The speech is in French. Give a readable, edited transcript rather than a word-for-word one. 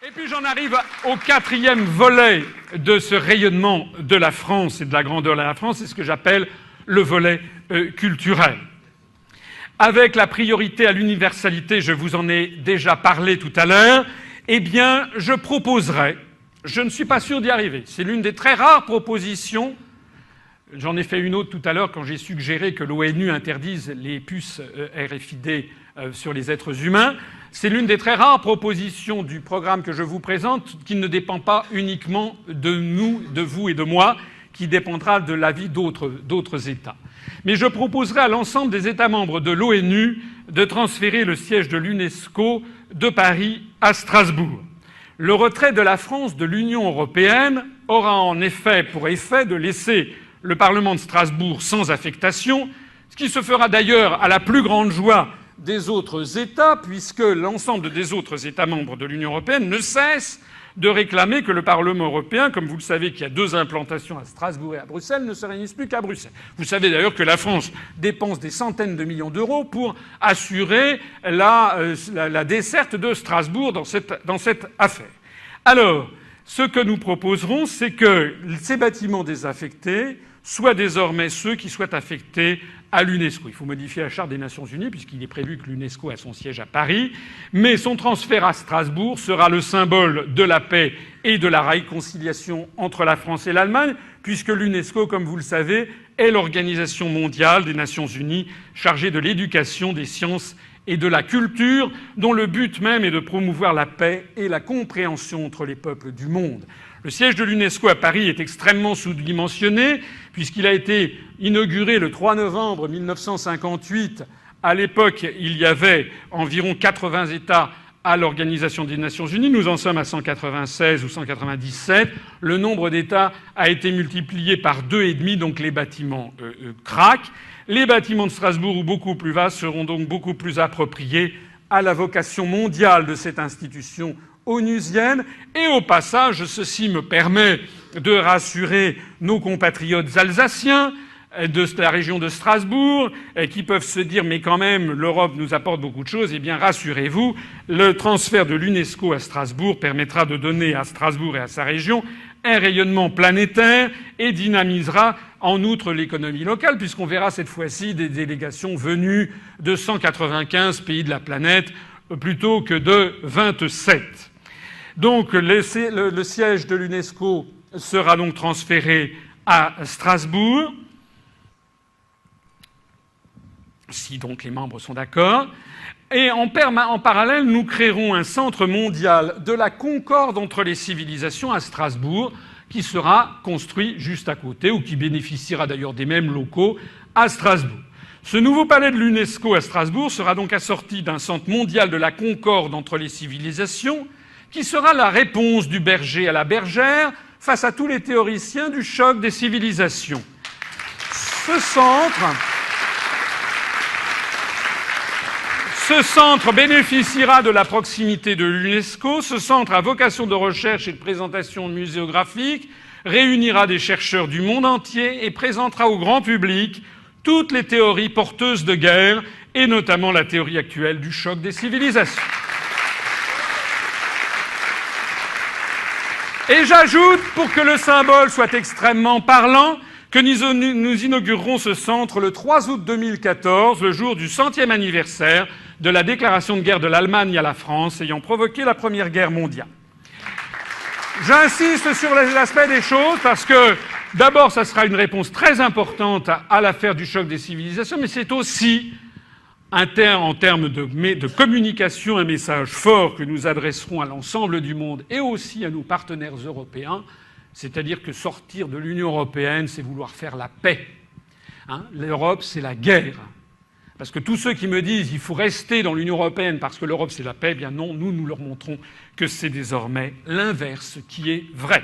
Et puis j'en arrive au quatrième volet de ce rayonnement de la France et de la grandeur de la France, c'est ce que j'appelle le volet culturel. Avec la priorité à l'universalité, je vous en ai déjà parlé tout à l'heure, eh bien, je proposerai, je ne suis pas sûr d'y arriver, c'est l'une des très rares propositions, j'en ai fait une autre tout à l'heure quand j'ai suggéré que l'ONU interdise les puces RFID sur les êtres humains, c'est l'une des très rares propositions du programme que je vous présente qui ne dépend pas uniquement de nous, de vous et de moi, qui dépendra de l'avis d'autres États. Mais je proposerai à l'ensemble des États membres de l'ONU de transférer le siège de l'UNESCO de Paris à Strasbourg. Le retrait de la France de l'Union européenne aura en effet pour effet de laisser le Parlement de Strasbourg sans affectation, ce qui se fera d'ailleurs à la plus grande joie des autres États, puisque l'ensemble des autres États membres de l'Union européenne ne cessent de réclamer que le Parlement européen, comme vous le savez qu'il y a 2 implantations à Strasbourg et à Bruxelles, ne se réunisse plus qu'à Bruxelles. Vous savez d'ailleurs que la France dépense des centaines de millions d'euros pour assurer la desserte de Strasbourg dans cette affaire. Alors, ce que nous proposerons, c'est que ces bâtiments désaffectés soient désormais ceux qui soient affectés à l'UNESCO. Il faut modifier la Charte des Nations Unies puisqu'il est prévu que l'UNESCO a son siège à Paris, mais son transfert à Strasbourg sera le symbole de la paix et de la réconciliation entre la France et l'Allemagne, puisque l'UNESCO, comme vous le savez, est l'organisation mondiale des Nations Unies chargée de l'éducation, des sciences et de la culture, dont le but même est de promouvoir la paix et la compréhension entre les peuples du monde. Le siège de l'UNESCO à Paris est extrêmement sous-dimensionné, puisqu'il a été inauguré le 3 novembre 1958. À l'époque, il y avait environ 80 États à l'Organisation des Nations Unies. Nous en sommes à 196 ou 197. Le nombre d'États a été multiplié par 2,5, donc les bâtiments craquent. Les bâtiments de Strasbourg, ou beaucoup plus vastes, seront donc beaucoup plus appropriés à la vocation mondiale de cette institution onusienne. Et au passage, ceci me permet de rassurer nos compatriotes alsaciens de la région de Strasbourg, qui peuvent se dire « mais quand même, l'Europe nous apporte beaucoup de choses ». Eh bien, rassurez-vous, le transfert de l'UNESCO à Strasbourg permettra de donner à Strasbourg et à sa région un rayonnement planétaire et dynamisera en outre l'économie locale, puisqu'on verra cette fois-ci des délégations venues de 195 pays de la planète plutôt que de 27. Donc le siège de l'UNESCO sera donc transféré à Strasbourg, si donc les membres sont d'accord. Et en parallèle, nous créerons un centre mondial de la concorde entre les civilisations à Strasbourg, qui sera construit juste à côté, ou qui bénéficiera d'ailleurs des mêmes locaux à Strasbourg. Ce nouveau palais de l'UNESCO à Strasbourg sera donc assorti d'un centre mondial de la concorde entre les civilisations, qui sera la réponse du berger à la bergère face à tous les théoriciens du choc des civilisations. Ce centre bénéficiera de la proximité de l'UNESCO. Ce centre a vocation de recherche et de présentation muséographique, réunira des chercheurs du monde entier et présentera au grand public toutes les théories porteuses de guerre, et notamment la théorie actuelle du choc des civilisations. Et j'ajoute, pour que le symbole soit extrêmement parlant, que nous inaugurerons ce centre le 3 août 2014, le jour du 100e anniversaire de la déclaration de guerre de l'Allemagne à la France, ayant provoqué la Première Guerre mondiale. J'insiste sur l'aspect des choses parce que, d'abord, ça sera une réponse très importante à l'affaire du choc des civilisations, mais c'est aussi en termes de communication, un message fort que nous adresserons à l'ensemble du monde et aussi à nos partenaires européens, c'est-à-dire que sortir de l'Union européenne, c'est vouloir faire la paix. L'Europe, c'est la guerre. Parce que tous ceux qui me disent qu'il faut rester dans l'Union européenne parce que l'Europe, c'est la paix, eh bien non, nous leur montrons que c'est désormais l'inverse qui est vrai.